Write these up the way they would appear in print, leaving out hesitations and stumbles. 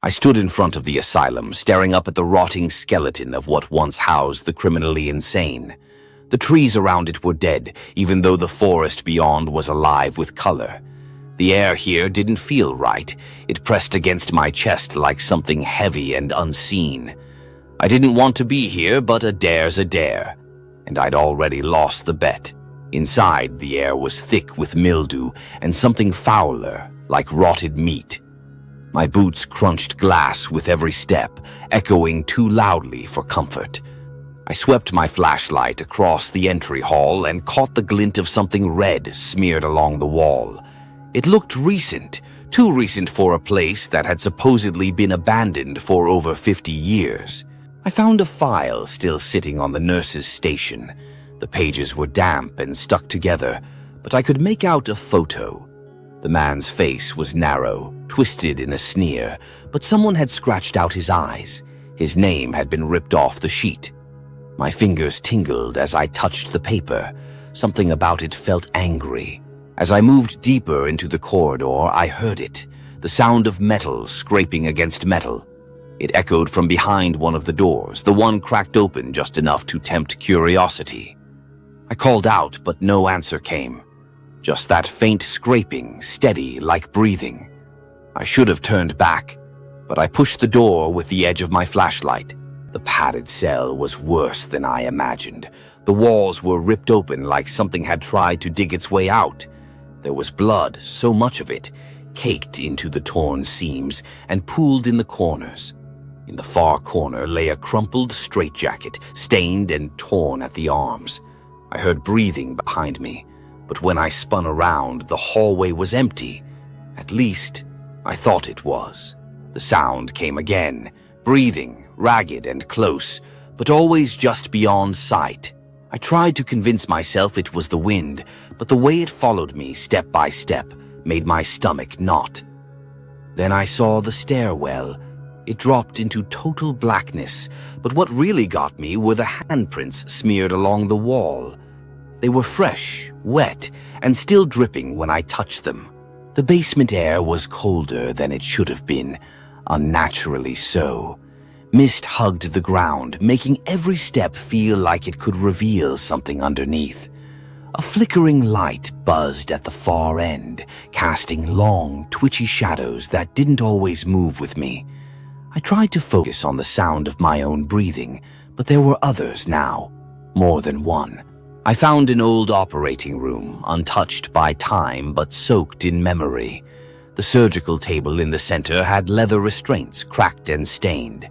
I stood in front of the asylum, staring up at the rotting skeleton of what once housed the criminally insane. The trees around it were dead, even though the forest beyond was alive with color. The air here didn't feel right. It pressed against my chest like something heavy and unseen. I didn't want to be here, but a dare's a dare, and I'd already lost the bet. Inside, the air was thick with mildew and something fouler, like rotted meat. My boots crunched glass with every step, echoing too loudly for comfort. I swept my flashlight across the entry hall and caught the glint of something red smeared along the wall. It looked recent, too recent for a place that had supposedly been abandoned for over 50 years. I found a file still sitting on the nurse's station. The pages were damp and stuck together, but I could make out a photo. The man's face was narrow, twisted in a sneer, but someone had scratched out his eyes. His name had been ripped off the sheet. My fingers tingled as I touched the paper. Something about it felt angry. As I moved deeper into the corridor, I heard it, the sound of metal scraping against metal. It echoed from behind one of the doors, the one cracked open just enough to tempt curiosity. I called out, but no answer came. Just that faint scraping, steady like breathing. I should have turned back, but I pushed the door with the edge of my flashlight. The padded cell was worse than I imagined. The walls were ripped open like something had tried to dig its way out. There was blood, so much of it, caked into the torn seams and pooled in the corners. In the far corner lay a crumpled straitjacket, stained and torn at the arms. I heard breathing behind me, but when I spun around, the hallway was empty. At least, I thought it was. The sound came again, breathing, ragged and close, but always just beyond sight. I tried to convince myself it was the wind, but the way it followed me step by step made my stomach knot. Then I saw the stairwell. It dropped into total blackness, but what really got me were the handprints smeared along the wall. They were fresh, wet, and still dripping when I touched them. The basement air was colder than it should have been, unnaturally so. Mist hugged the ground, making every step feel like it could reveal something underneath. A flickering light buzzed at the far end, casting long, twitchy shadows that didn't always move with me. I tried to focus on the sound of my own breathing, but there were others now, more than one. I found an old operating room, untouched by time but soaked in memory. The surgical table in the center had leather restraints cracked and stained.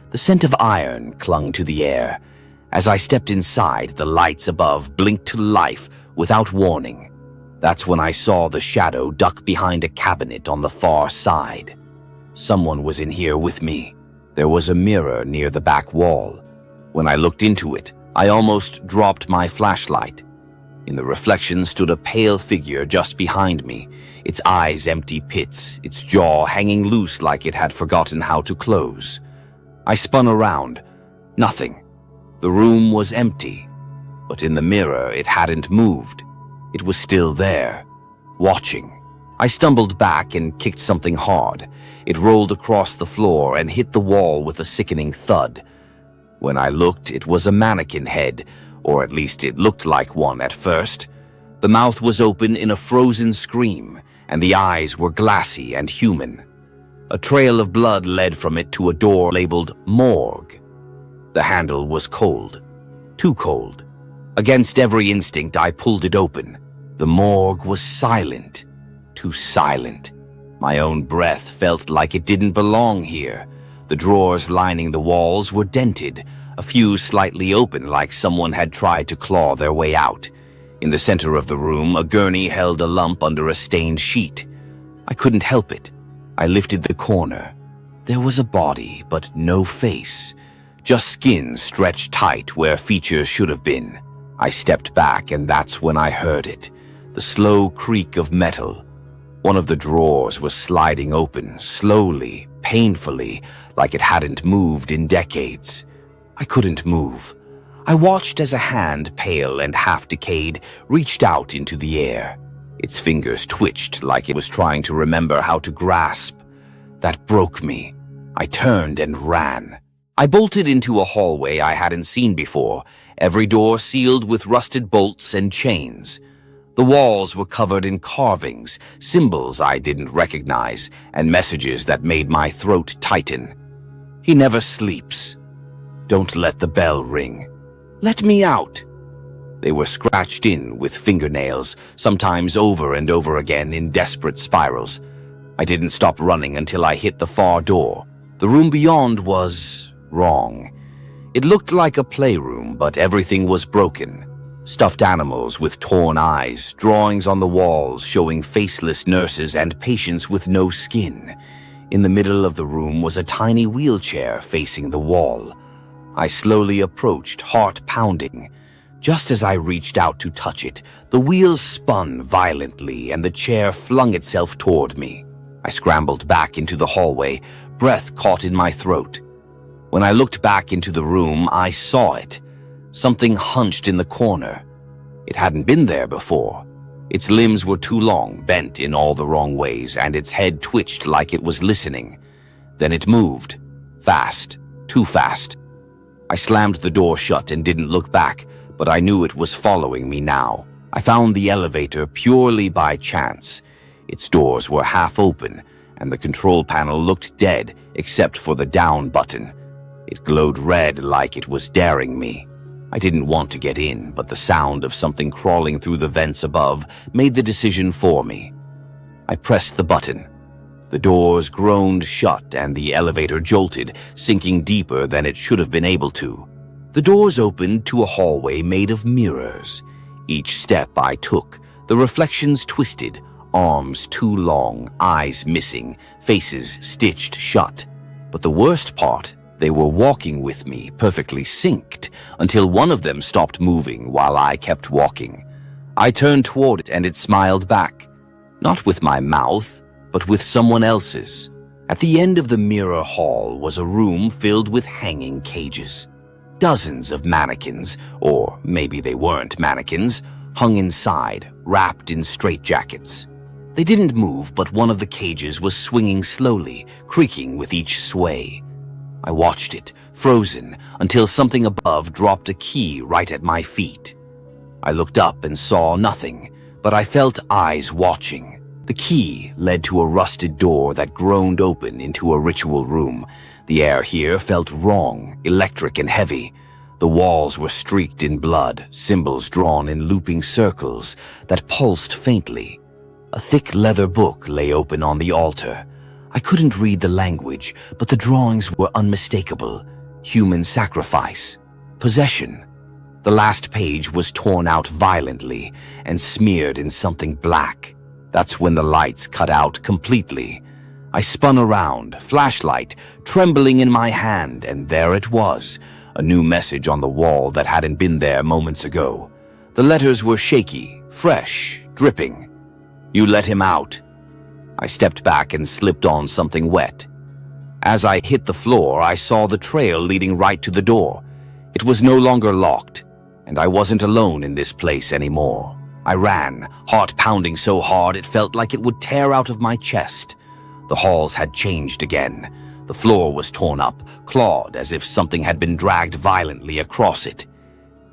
The scent of iron clung to the air. As I stepped inside, the lights above blinked to life without warning. That's when I saw the shadow duck behind a cabinet on the far side. Someone was in here with me. There was a mirror near the back wall. When I looked into it, I almost dropped my flashlight. In the reflection stood a pale figure just behind me, its eyes empty pits, its jaw hanging loose like it had forgotten how to close. I spun around. Nothing. The room was empty, but in the mirror it hadn't moved. It was still there, watching. I stumbled back and kicked something hard. It rolled across the floor and hit the wall with a sickening thud. When I looked, it was a mannequin head, or at least it looked like one at first. The mouth was open in a frozen scream, and the eyes were glassy and human. A trail of blood led from it to a door labeled Morgue. The handle was cold, too cold. Against every instinct, I pulled it open. The morgue was silent, too silent. My own breath felt like it didn't belong here. The drawers lining the walls were dented, a few slightly open like someone had tried to claw their way out. In the center of the room, a gurney held a lump under a stained sheet. I couldn't help it. I lifted the corner. There was a body, but no face. Just skin stretched tight where features should have been. I stepped back, and that's when I heard it. The slow creak of metal. One of the drawers was sliding open, slowly, painfully, like it hadn't moved in decades. I couldn't move. I watched as a hand, pale and half-decayed, reached out into the air. Its fingers twitched like it was trying to remember how to grasp. That broke me. I turned and ran. I bolted into a hallway I hadn't seen before, every door sealed with rusted bolts and chains. The walls were covered in carvings, symbols I didn't recognize, and messages that made my throat tighten. He never sleeps. Don't let the bell ring. Let me out. They were scratched in with fingernails, sometimes over and over again in desperate spirals. I didn't stop running until I hit the far door. The room beyond was wrong. It looked like a playroom, but everything was broken. Stuffed animals with torn eyes, drawings on the walls showing faceless nurses and patients with no skin. In the middle of the room was a tiny wheelchair facing the wall. I slowly approached, heart pounding. Just as I reached out to touch it, the wheels spun violently and the chair flung itself toward me. I scrambled back into the hallway, breath caught in my throat. When I looked back into the room, I saw it. Something hunched in the corner. It hadn't been there before. Its limbs were too long, bent in all the wrong ways, and its head twitched like it was listening. Then it moved. Fast. Too fast. I slammed the door shut and didn't look back, but I knew it was following me now. I found the elevator purely by chance. Its doors were half open, and the control panel looked dead except for the down button. It glowed red like it was daring me. I didn't want to get in, but the sound of something crawling through the vents above made the decision for me. I pressed the button. The doors groaned shut and the elevator jolted, sinking deeper than it should have been able to. The doors opened to a hallway made of mirrors. Each step I took, the reflections twisted, arms too long, eyes missing, faces stitched shut. But the worst part, they were walking with me, perfectly synced, until one of them stopped moving while I kept walking. I turned toward it and it smiled back. Not with my mouth, but with someone else's. At the end of the mirror hall was a room filled with hanging cages. Dozens of mannequins, or maybe they weren't mannequins, hung inside, wrapped in straitjackets. They didn't move, but one of the cages was swinging slowly, creaking with each sway. I watched it, frozen, until something above dropped a key right at my feet. I looked up and saw nothing, but I felt eyes watching. The key led to a rusted door that groaned open into a ritual room. The air here felt wrong, electric and heavy. The walls were streaked in blood, symbols drawn in looping circles that pulsed faintly. A thick leather book lay open on the altar. I couldn't read the language, but the drawings were unmistakable. Human sacrifice. Possession. The last page was torn out violently and smeared in something black. That's when the lights cut out completely. I spun around, flashlight trembling in my hand, and there it was, a new message on the wall that hadn't been there moments ago. The letters were shaky, fresh, dripping. You let him out. I stepped back and slipped on something wet. As I hit the floor, I saw the trail leading right to the door. It was no longer locked, and I wasn't alone in this place anymore. I ran, heart pounding so hard it felt like it would tear out of my chest. The halls had changed again. The floor was torn up, clawed as if something had been dragged violently across it.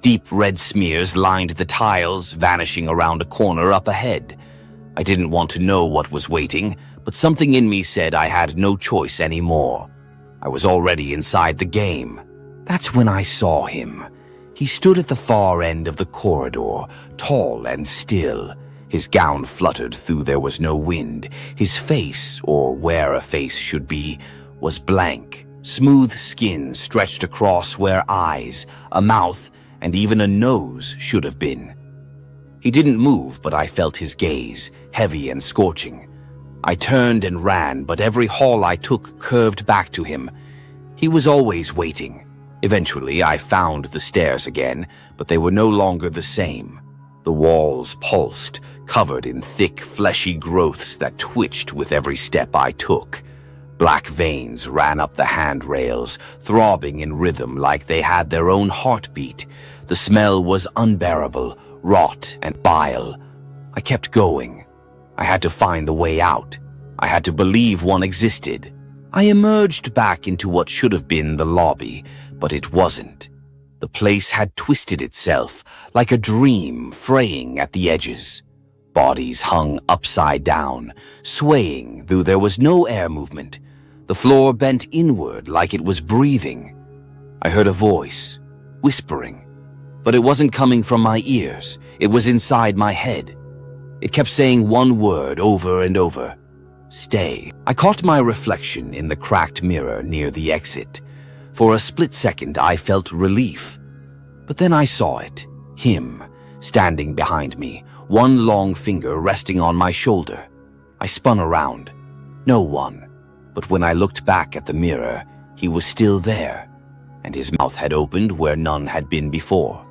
Deep red smears lined the tiles, vanishing around a corner up ahead. I didn't want to know what was waiting, but something in me said I had no choice anymore. I was already inside the game. That's when I saw him. He stood at the far end of the corridor, tall and still. His gown fluttered through there was no wind. His face, or where a face should be, was blank. Smooth skin stretched across where eyes, a mouth, and even a nose should have been. He didn't move, but I felt his gaze, heavy and scorching. I turned and ran, but every hall I took curved back to him. He was always waiting. Eventually, I found the stairs again, but they were no longer the same. The walls pulsed, covered in thick, fleshy growths that twitched with every step I took. Black veins ran up the handrails, throbbing in rhythm like they had their own heartbeat. The smell was unbearable, rot and bile. I kept going. I had to find the way out. I had to believe one existed. I emerged back into what should have been the lobby, but it wasn't. The place had twisted itself, like a dream fraying at the edges. Bodies hung upside down, swaying, though there was no air movement. The floor bent inward like it was breathing. I heard a voice, whispering, but it wasn't coming from my ears. It was inside my head. It kept saying one word over and over. Stay. I caught my reflection in the cracked mirror near the exit. For a split second, I felt relief. But then I saw it. Him, standing behind me, one long finger resting on my shoulder. I spun around. No one. But when I looked back at the mirror, he was still there, and his mouth had opened where none had been before.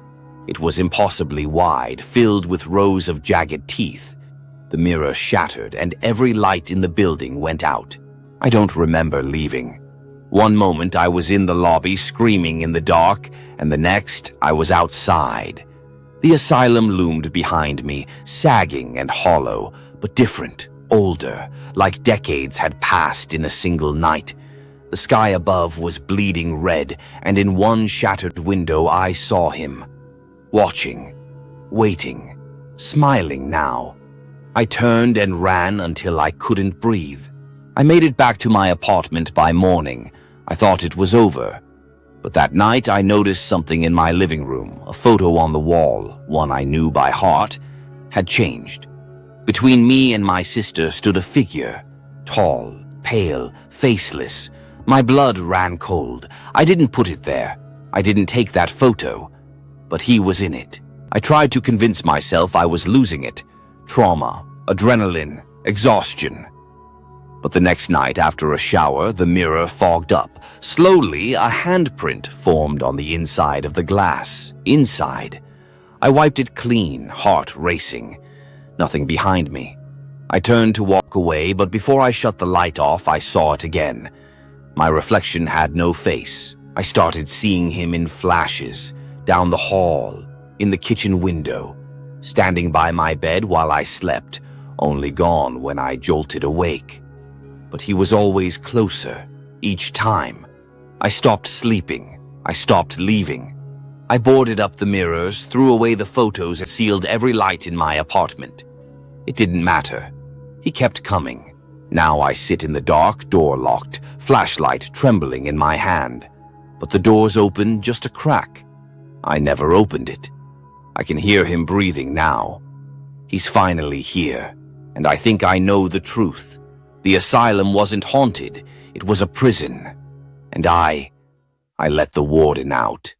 It was impossibly wide, filled with rows of jagged teeth. The mirror shattered, and every light in the building went out. I don't remember leaving. One moment I was in the lobby screaming in the dark, and the next I was outside. The asylum loomed behind me, sagging and hollow, but different, older, like decades had passed in a single night. The sky above was bleeding red, and in one shattered window I saw him. Watching, waiting, smiling now. I turned and ran until I couldn't breathe. I made it back to my apartment by morning. I thought it was over. But that night I noticed something in my living room. A photo on the wall, one I knew by heart, had changed. Between me and my sister stood a figure, tall, pale, faceless. My blood ran cold. I didn't put it there. I didn't take that photo. But he was in it. I tried to convince myself I was losing it. Trauma, adrenaline, exhaustion. But the next night after a shower, the mirror fogged up. Slowly, a handprint formed on the inside of the glass. Inside. I wiped it clean, heart racing. Nothing behind me. I turned to walk away, but before I shut the light off, I saw it again. My reflection had no face. I started seeing him in flashes, down the hall, in the kitchen window, standing by my bed while I slept, only gone when I jolted awake. But he was always closer, each time. I stopped sleeping. I stopped leaving. I boarded up the mirrors, threw away the photos, and sealed every light in my apartment. It didn't matter. He kept coming. Now I sit in the dark, door locked, flashlight trembling in my hand. But the door's open just a crack. I never opened it. I can hear him breathing now. He's finally here, and I think I know the truth. The asylum wasn't haunted. It was a prison. And I let the warden out.